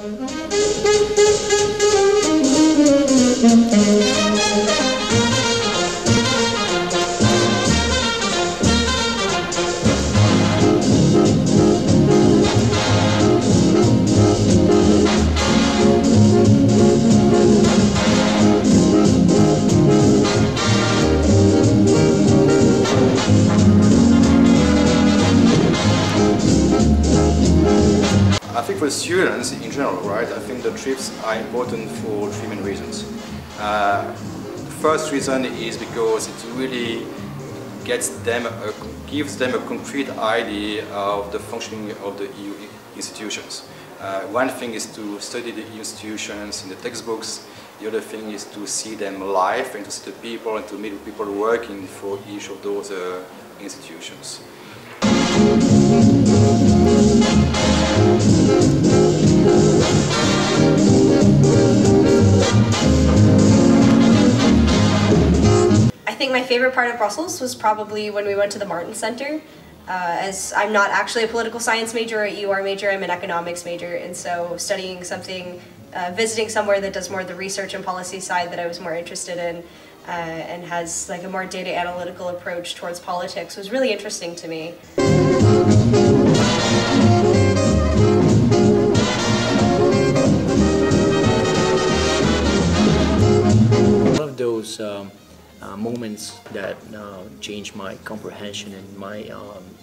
I think for students in general, right, I think the trips are important for three main reasons. The first reason is because it really gives them a concrete idea of the functioning of the EU institutions. One thing is to study the institutions in the textbooks, the other thing is to see them live and to see the people and to meet the people working for each of those institutions. I think my favorite part of Brussels was probably when we went to the Martin Center. As I'm not actually a political science major or a EUR major, I'm an economics major, and so studying something, visiting somewhere that does more of the research and policy side that I was more interested in and has like a more data analytical approach towards politics was really interesting to me. One of those moments that changed my comprehension and my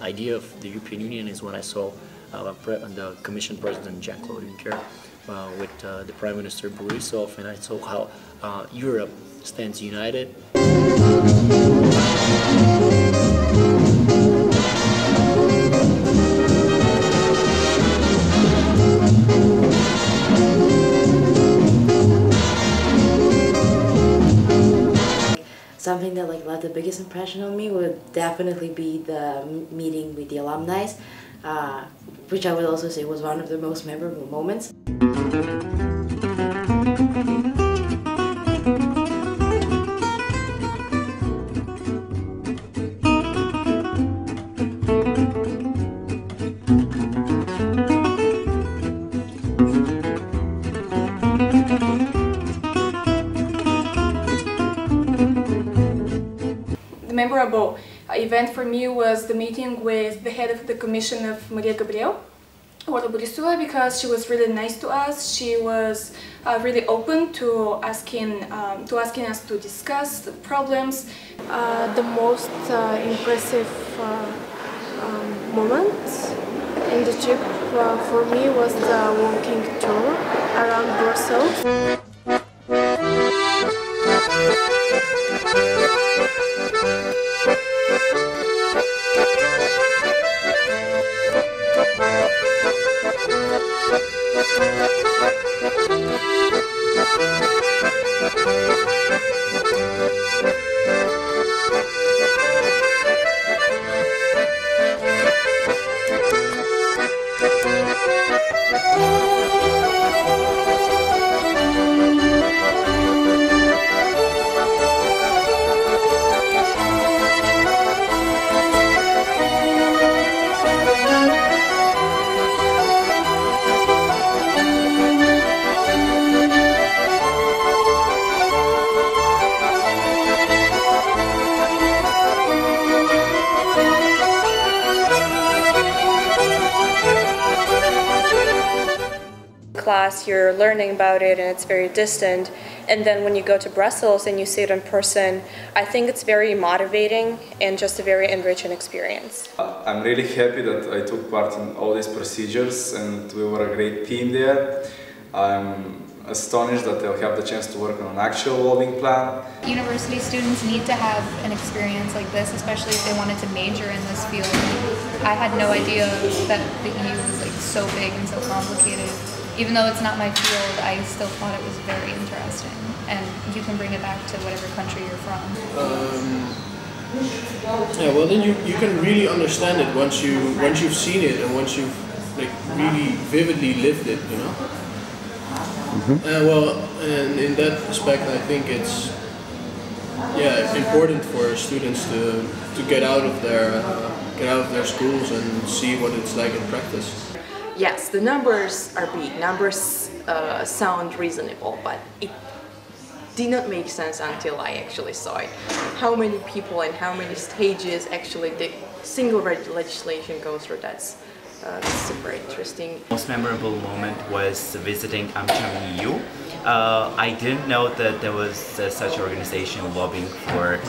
idea of the European Union is when I saw the Commission President Jean-Claude Juncker with the Prime Minister Borisov, and I saw how Europe stands united. Something that left the biggest impression on me would definitely be the meeting with the alumni, which I would also say was one of the most memorable moments. Memorable event for me was the meeting with the head of the Commission of Maria Gabriel, Borisova, because she was really nice to us. She was really open to asking us to discuss the problems. The most impressive moment in the trip for me was the walking tour around Brussels. Class, you're learning about it and it's very distant, and then when you go to Brussels and you see it in person, I think it's very motivating and just a very enriching experience. I'm really happy that I took part in all these procedures and we were a great team there. I'm astonished that they'll have the chance to work on an actual lobbying plan. University students need to have an experience like this, especially if they wanted to major in this field. I had no idea that the EU was so big and so complicated. Even though it's not my field, I still thought it was very interesting, and you can bring it back to whatever country you're from. Yeah, well then you can really understand it once you've seen it and once you've really vividly lived it, you know. Well, and in that aspect, I think it's important for students to get out of their schools and see what it's like in practice. yes, the numbers are big, numbers sound reasonable, but it did not make sense until I actually saw it. How many people and how many stages actually the single legislation goes through, that's super interesting. Most memorable moment was visiting AUBG EU. I didn't know that there was such an organization lobbying for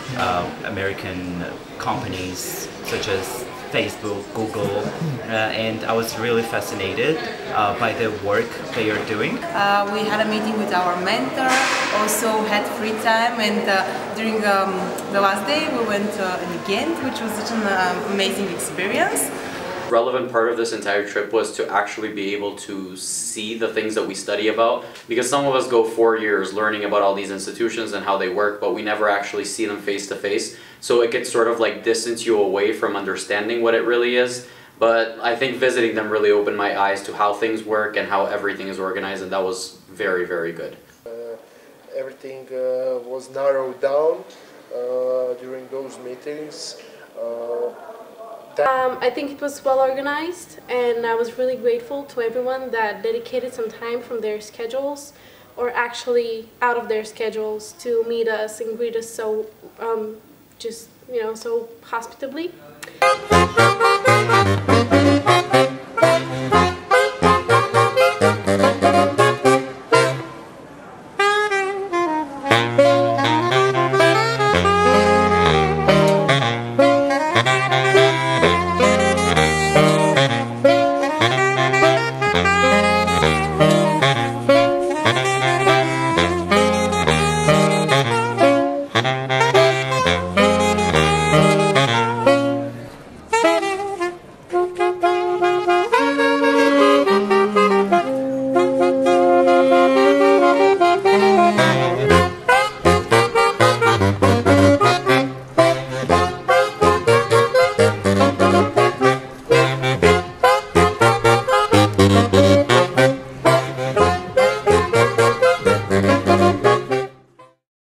American companies such as Facebook, Google, and I was really fascinated by the work they are doing. We had a meeting with our mentor, also had free time, and during the last day we went to an event, which was such an amazing experience. Relevant part of this entire trip was to actually be able to see the things that we study about, because some of us go 4 years learning about all these institutions and how they work, but we never actually see them face to face, so it could sort of like distance you away from understanding what it really is. But I think visiting them really opened my eyes to how things work and how everything is organized, and that was very, very good. Everything was narrowed down during those meetings. I think it was well organized, and I was really grateful to everyone that dedicated some time from their schedules, or actually out of their schedules, to meet us and greet us so, just, you know, so hospitably.